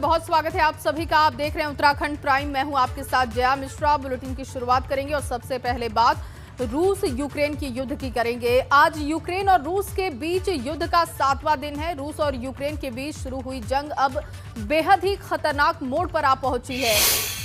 बहुत स्वागत है आप सभी का। आप देख रहे हैं उत्तराखंड प्राइम। मैं हूं आपके साथ जया मिश्रा। बुलेटिन की शुरुआत करेंगे और सबसे पहले बात रूस यूक्रेन की युद्ध की करेंगे। आज यूक्रेन और रूस के बीच युद्ध का 7वां दिन है। रूस और यूक्रेन के बीच शुरू हुई जंग अब बेहद ही खतरनाक मोड़ पर आ पहुंची है।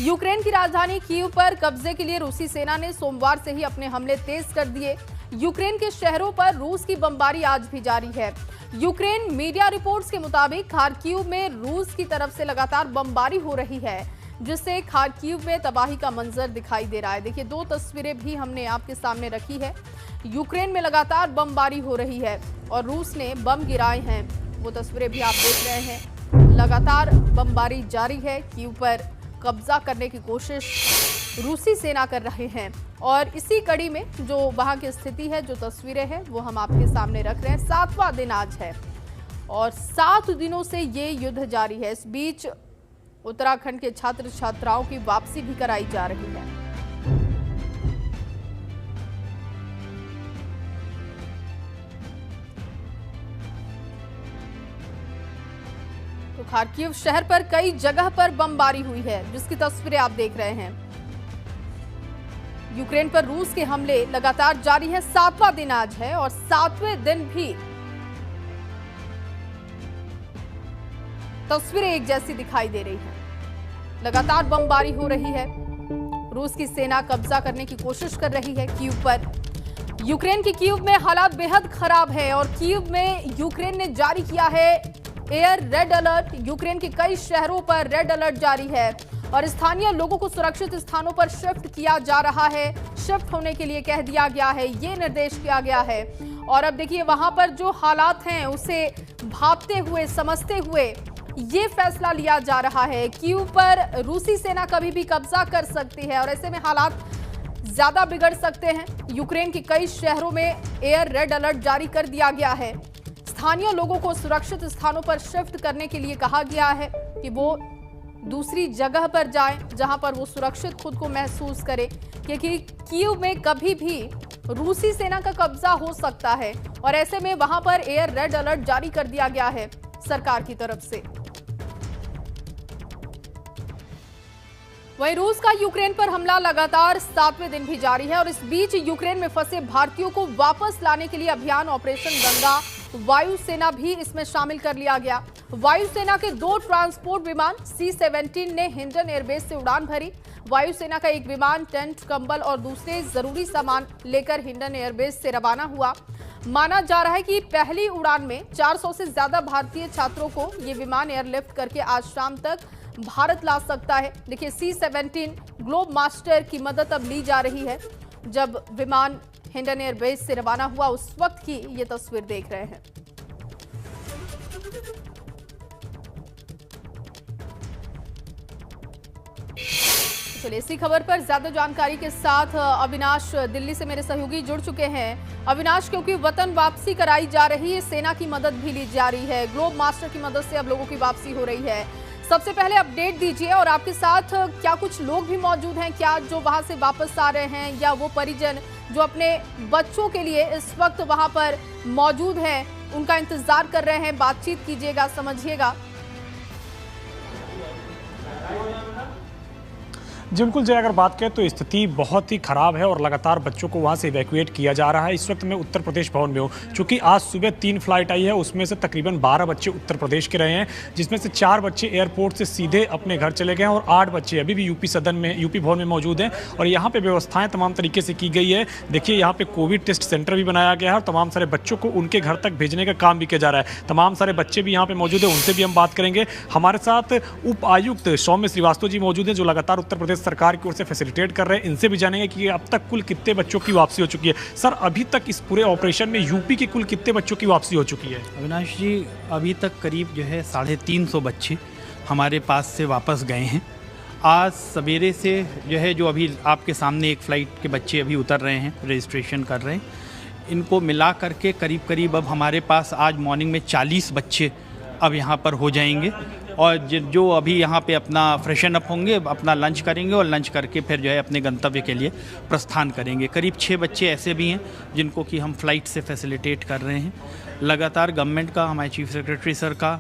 यूक्रेन की राजधानी कीव पर कब्जे के लिए रूसी सेना ने सोमवार से ही अपने हमले तेज कर दिए। यूक्रेन के शहरों पर रूस की बमबारी आज भी जारी है। यूक्रेन मीडिया रिपोर्ट्स के मुताबिक खार्किव में रूस की तरफ से लगातार बमबारी हो रही है, जिससे खार्किव में तबाही का मंजर दिखाई दे रहा है। देखिए, दो तस्वीरें भी हमने आपके सामने रखी है। यूक्रेन में लगातार बमबारी हो रही है और रूस ने बम गिराए हैं, वो तस्वीरें भी आप देख रहे हैं। लगातार बमबारी जारी है। कीव पर कब्जा करने की कोशिश रूसी सेना कर रहे हैं और इसी कड़ी में जो वहां की स्थिति है, जो तस्वीरें हैं, वो हम आपके सामने रख रहे हैं। 7वां दिन आज है और 7 दिनों से ये युद्ध जारी है। इस बीच उत्तराखंड के छात्र छात्राओं की वापसी भी कराई जा रही है। तो खार्किव शहर पर कई जगह पर बमबारी हुई है, जिसकी तस्वीरें आप देख रहे हैं। यूक्रेन पर रूस के हमले लगातार जारी है। 7वां दिन आज है और 7वें दिन भी तस्वीरें एक जैसी दिखाई दे रही हैं। लगातार बमबारी हो रही है। रूस की सेना कब्जा करने की कोशिश कर रही है कीव पर। यूक्रेन की कीव में हालात बेहद खराब है और कीव में यूक्रेन ने जारी किया है एयर रेड अलर्ट। यूक्रेन के कई शहरों पर रेड अलर्ट जारी है और स्थानीय लोगों को सुरक्षित स्थानों पर शिफ्ट किया जा रहा है। शिफ्ट होने के लिए कह दिया गया है, ये निर्देश किया गया है। और अब देखिए, वहां पर जो हालात हैं उसे भांपते हुए, समझते हुए ये फैसला लिया जा रहा है। कीव पर रूसी सेना कभी भी कब्जा कर सकती है और ऐसे में हालात ज्यादा बिगड़ सकते हैं। यूक्रेन के कई शहरों में एयर रेड अलर्ट जारी कर दिया गया है। स्थानीय लोगों को सुरक्षित स्थानों पर शिफ्ट करने के लिए कहा गया है कि वो दूसरी जगह पर जाएं, जहां पर वो सुरक्षित खुद को महसूस करें, क्योंकि कीव में कभी भी रूसी सेना का कब्जा हो सकता है और ऐसे में वहां पर एयर रेड अलर्ट जारी कर दिया गया है सरकार की तरफ से। वहीं रूस का यूक्रेन पर हमला लगातार 7वें दिन भी जारी है और इस बीच यूक्रेन में फंसे भारतीयों को वापस लाने के लिए अभियान ऑपरेशन गंगा वायुसेना भी इसमें शामिल कर लिया गया। वायुसेना के 2 ट्रांसपोर्ट विमान C-17 ने हिंडन एयरबेस से उड़ान भरी। वायुसेना का एक विमान टेंट, कंबल और दूसरे जरूरी सामान लेकर हिंडन एयरबेस से रवाना हुआ। माना जा रहा है कि पहली उड़ान में 400 से ज्यादा भारतीय छात्रों को ये विमान एयरलिफ्ट करके आज शाम तक भारत ला सकता है। देखिए, C-17 ग्लोब मास्टर की मदद अब ली जा रही है। जब विमान हिंडन एयरबेस से रवाना हुआ उस वक्त की ये तस्वीर देख रहे हैं। चलिए, इसी खबर पर ज्यादा जानकारी के साथ अविनाश दिल्ली से मेरे सहयोगी जुड़ चुके हैं। अविनाश, क्योंकि वतन वापसी कराई जा रही है, सेना की मदद भी ली जा रही है, ग्लोब मास्टर की मदद से अब लोगों की वापसी हो रही है। सबसे पहले अपडेट दीजिए और आपके साथ क्या कुछ लोग भी मौजूद हैं क्या, जो वहां से वापस आ रहे हैं, या वो परिजन जो अपने बच्चों के लिए इस वक्त वहां पर मौजूद हैं, उनका इंतजार कर रहे हैं? बातचीत कीजिएगा, समझिएगा। जी बिल्कुल जय, अगर बात करें तो स्थिति बहुत ही खराब है और लगातार बच्चों को वहां से इवैक्यूएट किया जा रहा है। इस वक्त मैं उत्तर प्रदेश भवन में हूँ। चूंकि आज सुबह 3 फ्लाइट आई है, उसमें से तकरीबन 12 बच्चे उत्तर प्रदेश के रहे हैं, जिसमें से 4 बच्चे एयरपोर्ट से सीधे अपने घर चले गए हैं और 8 बच्चे अभी भी यूपी सदन में, यूपी भवन में मौजूद हैं। और यहाँ पे व्यवस्थाएं तमाम तरीके से की गई है। देखिए, यहाँ पे कोविड टेस्ट सेंटर भी बनाया गया है और तमाम सारे बच्चों को उनके घर तक भेजने का काम भी किया जा रहा है। तमाम सारे बच्चे भी यहाँ पे मौजूद है, उनसे भी हम बात करेंगे। हमारे साथ उप आयुक्त सौम्य श्रीवास्तव जी मौजूद हैं, जो लगातार उत्तर प्रदेश सरकार की ओर से फैसिलिटेट कर रहे हैं। इनसे भी जानेंगे कि अब तक कुल कितने बच्चों की वापसी हो चुकी है। सर, अभी तक इस पूरे ऑपरेशन में यूपी के कुल कितने बच्चों की वापसी हो चुकी है? अविनाश जी, अभी तक करीब 350 बच्चे हमारे पास से वापस गए हैं। आज सवेरे से जो अभी आपके सामने एक फ़्लाइट के बच्चे अभी उतर रहे हैं, रजिस्ट्रेशन कर रहे हैं। इनको मिला करके करीब अब हमारे पास आज मॉर्निंग में 40 बच्चे अब यहाँ पर हो जाएंगे और जो अभी यहाँ पे अपना फ्रेशन अप होंगे, अपना लंच करेंगे और लंच करके फिर अपने गंतव्य के लिए प्रस्थान करेंगे। करीब 6 बच्चे ऐसे भी हैं जिनको कि हम फ्लाइट से फैसिलिटेट कर रहे हैं। लगातार गवर्नमेंट का, हमारे चीफ सेक्रेटरी सर का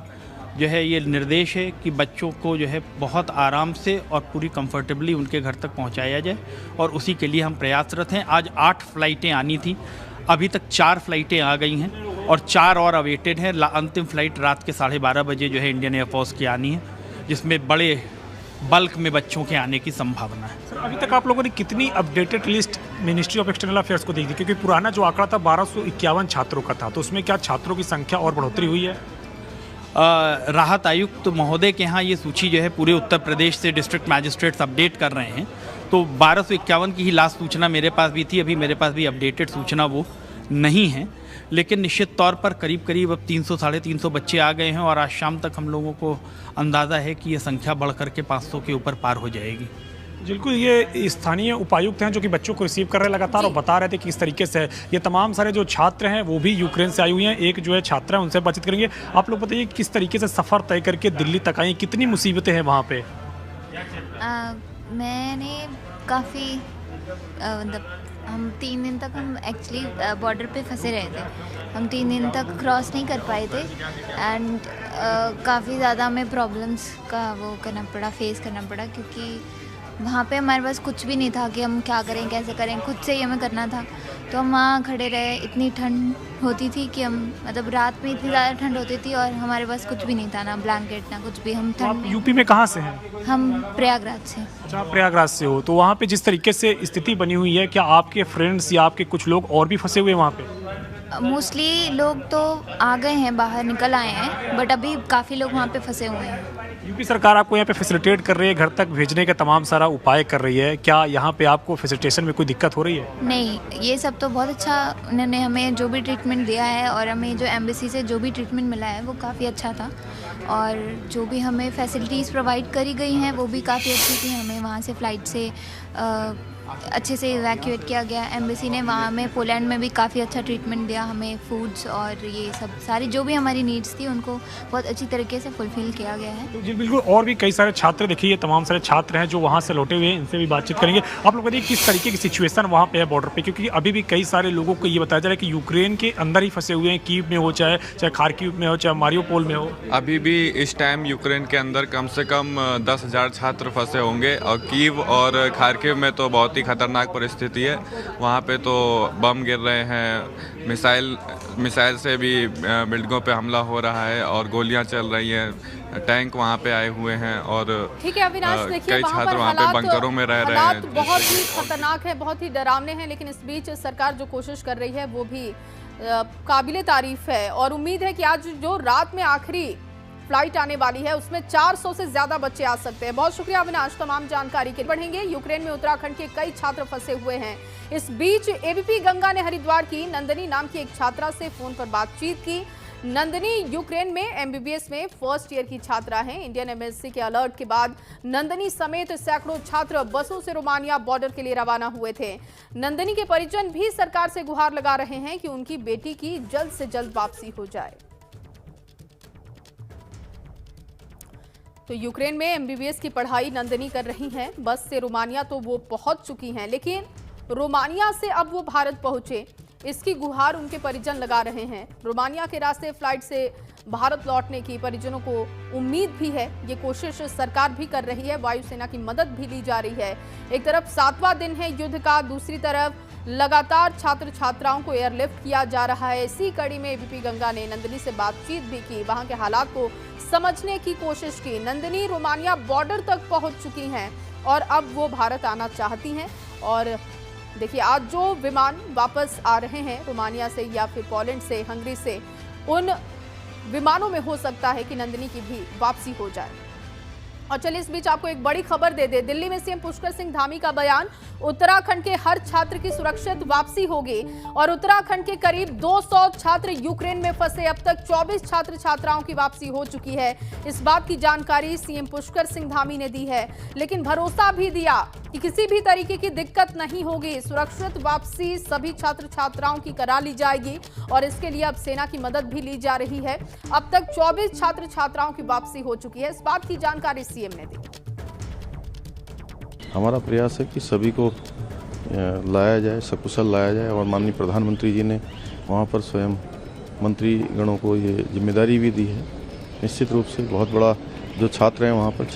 जो है ये निर्देश है कि बच्चों को जो है बहुत आराम से और पूरी कंफर्टेबली उनके घर तक पहुंचाया जाए, और उसी के लिए हम प्रयासरत हैं। आज 8 फ्लाइटें आनी थी, अभी तक 4 फ्लाइटें आ गई हैं और 4 और अवेटेड हैं। अंतिम फ़्लाइट रात के 12:30 बजे जो है इंडियन एयरफोर्स की आनी है, जिसमें बड़े बल्क में बच्चों के आने की संभावना है। सर, अभी तक आप लोगों ने कितनी updated list ministry of external affairs को दी थी? क्योंकि पुराना जो आंकड़ा था 1251 छात्रों का था, तो उसमें क्या छात्रों की संख्या और बढ़ोतरी हुई है? राहत आयुक्त महोदय के यहाँ ये सूची जो है पूरे उत्तर प्रदेश से डिस्ट्रिक्ट मैजिस्ट्रेट्स अपडेट कर रहे हैं, तो 1251 की ही लास्ट सूचना मेरे पास भी थी। अभी मेरे पास भी अपडेटेड सूचना वो नहीं है, लेकिन निश्चित तौर पर करीब करीब अब 300 साढ़े 300 बच्चे आ गए हैं, और आज शाम तक हम लोगों को अंदाज़ा है कि ये संख्या बढ़ कर के 500 के ऊपर पार हो जाएगी। बिल्कुल, ये स्थानीय उपायुक्त हैं जो कि बच्चों को रिसीव कर रहे हैं लगातार, और बता रहे थे कि इस तरीके से है। ये तमाम सारे जो छात्र हैं वो भी यूक्रेन से आई हुई हैं। एक जो है छात्रा है, उनसे बातचीत करेंगे। आप लोग बताइए किस तरीके से सफ़र तय करके दिल्ली तक आई, कितनी मुसीबतें हैं वहाँ पे? मैंने काफ़ी मतलब हम 3 दिन तक हम एक्चुअली बॉर्डर पे फंसे रहे थे। हम 3 दिन तक क्रॉस नहीं कर पाए थे, एंड काफ़ी ज़्यादा हमें प्रॉब्लम्स का वो करना पड़ा, फेस करना पड़ा, क्योंकि वहाँ पे हमारे पास कुछ भी नहीं था कि हम क्या करें कैसे करें, खुद से ही हमें करना था। तो हम वहाँ खड़े रहे, इतनी ठंड होती थी कि हम मतलब रात में इतनी ज़्यादा ठंड होती थी, और हमारे पास कुछ भी नहीं था, ना ब्लैंकेट ना कुछ भी। हम तो आप ठंड यूपी में कहाँ से हैं? हम प्रयागराज से। अच्छा, आप प्रयागराज से हो, तो वहाँ पे जिस तरीके से स्थिति बनी हुई है, क्या आपके फ्रेंड्स या आपके कुछ लोग और भी फंसे हुए हैं वहाँ पे? मोस्टली लोग तो आ गए हैं, बाहर निकल आए हैं, बट अभी काफ़ी लोग वहाँ पे फंसे हुए हैं। यूपी सरकार आपको यहाँ पे फैसिलिटेट कर रही है, घर तक भेजने का तमाम सारा उपाय कर रही है। क्या यहाँ पे आपको फैसिलिटेशन में कोई दिक्कत हो रही है? नहीं, ये सब तो बहुत अच्छा, उन्होंने हमें जो भी ट्रीटमेंट दिया है और हमें जो एम्बेसी से जो भी ट्रीटमेंट मिला है वो काफ़ी अच्छा था, और जो भी हमें फैसिलिटीज़ प्रोवाइड करी गई हैं वो भी काफ़ी अच्छी थी। हमें वहाँ से फ़्लाइट से अच्छे से इवैक्यूएट किया गया। एम्बेसी ने वहाँ में पोलैंड में भी काफ़ी अच्छा ट्रीटमेंट दिया हमें, फूड्स और ये सब सारी जो भी हमारी नीड्स थी उनको बहुत अच्छी तरीके से फुलफ़िल किया गया है। जी बिल्कुल, और भी कई सारे छात्र देखिए, ये तमाम सारे छात्र हैं जो वहाँ से लौटे हुए हैं, इनसे भी बातचीत करेंगे। आप लोग बताइए किस तरीके की सिचुएशन वहाँ पे है बॉर्डर पे, क्योंकि अभी भी कई सारे लोगों को ये बताया जा रहा है कि यूक्रेन के अंदर ही फंसे हुए हैं, कीव में हो, चाहे खार्किव में हो, चाहे मारियोपोल में हो। अभी भी इस टाइम यूक्रेन के अंदर कम से कम 10,000 छात्र फंसे होंगे, और कीव और खार्किव में तो बहुत ही खतरनाक परिस्थिति है। वहाँ पे तो बम गिर रहे हैं, मिसाइल से भी बिल्डिंगों पे हमला हो रहा है और गोलियां चल रही हैं, टैंक वहाँ पे आए हुए हैं, और ठीक है अविनाश, देखिए कई छात्र वहाँ पे बंकरों में रह रहे हैं। बहुत ही खतरनाक है, बहुत ही डरावने हैं, लेकिन इस बीच सरकार जो कोशिश कर रही है वो भी काबिले तारीफ है, और उम्मीद है कि आज जो रात में आखिरी फ्लाइट आने वाली है उसमें 400 से ज्यादा बच्चे आ सकते हैं। बहुत शुक्रिया अविनाश तमाम जानकारी के। बढ़ेंगे, यूक्रेन में उत्तराखंड के कई छात्र फंसे हुए हैं। इस बीच एबीपी गंगा ने हरिद्वार की नंदनी नाम की एक छात्रा से फोन पर बातचीत की। नंदनी यूक्रेन में एमबीबीएस में फर्स्ट ईयर की छात्रा है। इंडियन एम्बेसी के अलर्ट के बाद नंदनी समेत सैकड़ों छात्र बसों से रोमानिया बॉर्डर के लिए रवाना हुए थे। नंदनी के परिजन भी सरकार से गुहार लगा रहे हैं कि उनकी बेटी की जल्द से जल्द वापसी हो जाए। तो यूक्रेन में एमबीबीएस की पढ़ाई नंदनी कर रही हैं। बस से रोमानिया तो वो पहुंच चुकी हैं, लेकिन रोमानिया से अब वो भारत पहुंचे, इसकी गुहार उनके परिजन लगा रहे हैं। रोमानिया के रास्ते फ्लाइट से भारत लौटने की परिजनों को उम्मीद भी है। ये कोशिश सरकार भी कर रही है, वायुसेना की मदद भी ली जा रही है। एक तरफ 7वां दिन है युद्ध का, दूसरी तरफ लगातार छात्र छात्राओं को एयरलिफ्ट किया जा रहा है। इसी कड़ी में एबीपी गंगा ने नंदनी से बातचीत भी की, वहां के हालात को समझने की कोशिश की। नंदनी रोमानिया बॉर्डर तक पहुंच चुकी हैं और अब वो भारत आना चाहती हैं। और देखिए, आज जो विमान वापस आ रहे हैं रोमानिया से या फिर पोलैंड से, हंगरी से, उन विमानों में हो सकता है कि नंदनी की भी वापसी हो जाए। और चलिए इस बीच आपको एक बड़ी खबर दे दे। दिल्ली में सीएम पुष्कर सिंह धामी का बयान, उत्तराखंड के हर छात्र की सुरक्षित वापसी होगी। और उत्तराखंड के करीब 200 छात्र यूक्रेन में फंसे, अब तक 24 छात्र छात्राओं की वापसी हो चुकी है। इस बात की जानकारी सीएम पुष्कर सिंह धामी ने दी है, लेकिन भरोसा भी दिया कि किसी भी तरीके की दिक्कत नहीं होगी। सुरक्षित वापसी सभी छात्र छात्राओं की करा ली जाएगी और इसके लिए अब सेना की मदद भी ली जा रही है। अब तक 24 छात्र छात्राओं की वापसी हो चुकी है। इस बात की जानकारी सीएम ने दी। हमारा प्रयास है कि सभी को लाया जाए, सकुशल लाया जाए, और माननीय प्रधानमंत्री जी ने वहाँ पर स्वयं मंत्री गणों को ये जिम्मेदारी भी दी है निश्चित रूप से बहुत बड़ा जो छात्र हैं वहाँ पर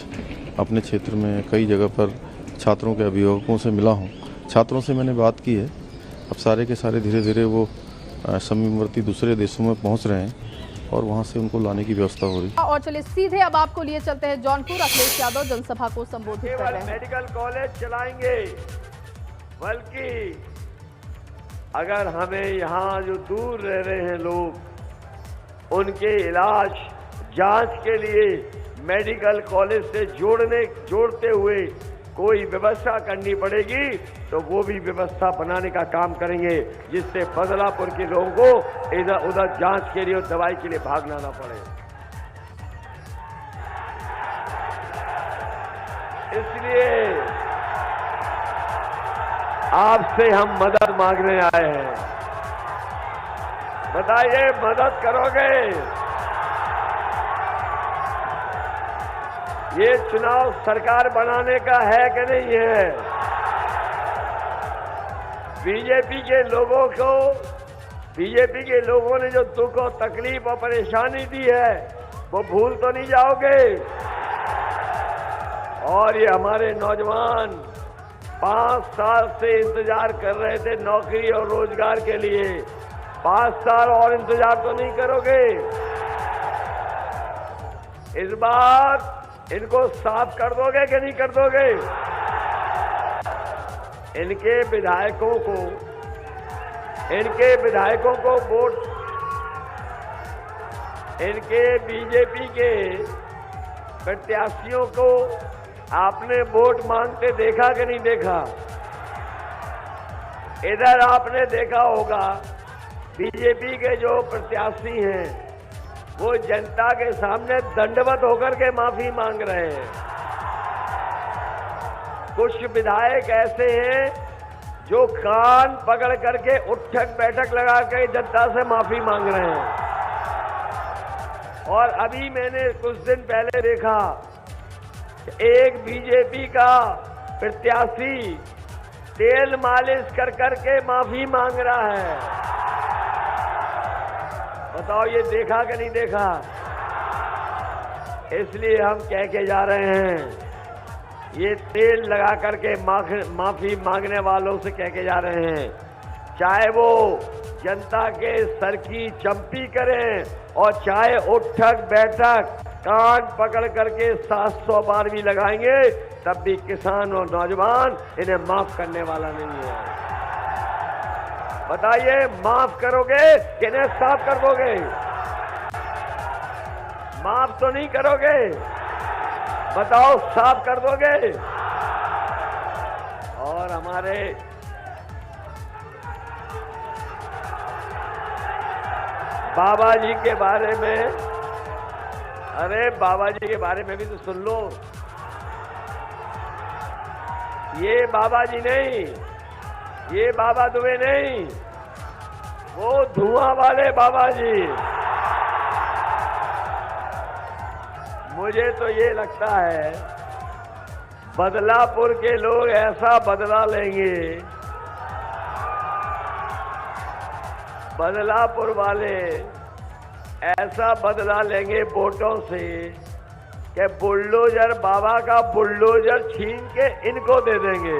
अपने क्षेत्र में कई जगह पर छात्रों के अभिभावकों से मिला हूँ, छात्रों से मैंने बात की है। अब सारे के सारे धीरे धीरे वो समीपवर्ती दूसरे देशों में पहुँच रहे हैं और वहाँ से उनको लाने की व्यवस्था हो रही है। और चलिए सीधे अब आपको लिए चलते हैं जौनपुर। अखिलेश यादव जनसभा को संबोधित कर रहे हैं। मेडिकल कॉलेज चलाएंगे, बल्कि अगर हमें यहाँ जो दूर रह रहे हैं लोग, उनके इलाज जांच के लिए मेडिकल कॉलेज से जोड़ते हुए कोई व्यवस्था करनी पड़ेगी तो वो भी व्यवस्था बनाने का काम करेंगे, जिससे बदलापुर के लोगों को इधर उधर जांच के लिए और दवाई के लिए भागना ना पड़े। इसलिए आपसे हम मदद मांगने आए हैं। बताइए, मदद करोगे? ये चुनाव सरकार बनाने का है कि नहीं है? बीजेपी के लोगों ने जो दुख और तकलीफ और परेशानी दी है वो भूल तो नहीं जाओगे? और ये हमारे नौजवान 5 साल से इंतजार कर रहे थे नौकरी और रोजगार के लिए, 5 साल और इंतजार तो नहीं करोगे? इस बार इनको साफ कर दोगे कि नहीं कर दोगे? इनके विधायकों को वोट, इनके बीजेपी के प्रत्याशियों को आपने वोट मांगते देखा कि नहीं देखा? इधर आपने देखा होगा बीजेपी के जो प्रत्याशी हैं वो जनता के सामने दंडवत होकर के माफी मांग रहे हैं। कुछ विधायक ऐसे हैं जो कान पकड़ करके उठक बैठक लगा के जनता से माफी मांग रहे हैं। और अभी मैंने कुछ दिन पहले देखा एक बीजेपी का प्रत्याशी तेल मालिश कर करके माफी मांग रहा है। बताओ, ये देखा कि नहीं देखा? इसलिए हम कह के जा रहे हैं, ये तेल लगा करके माफी मांगने वालों से कह के जा रहे हैं, चाहे वो जनता के सर की चंपी करें और चाहे उठक बैठक कान पकड़ करके 700 बार भी लगाएंगे, तब भी किसान और नौजवान इन्हें माफ करने वाला नहीं है। बताइए, माफ करोगे कि इन्हें साफ कर दोगे? माफ तो नहीं करोगे? बताओ, साफ कर दोगे? और हमारे बाबा जी के बारे में, अरे बाबा जी के बारे में भी तो सुन लो। ये बाबा जी नहीं, ये बाबा दुबे नहीं, वो धुआं वाले बाबा जी। मुझे तो ये लगता है बदलापुर के लोग ऐसा बदला लेंगे, बदलापुर वाले ऐसा बदला लेंगे वोटों से कि बुलडोजर, बाबा का बुलडोजर छीन के इनको दे देंगे।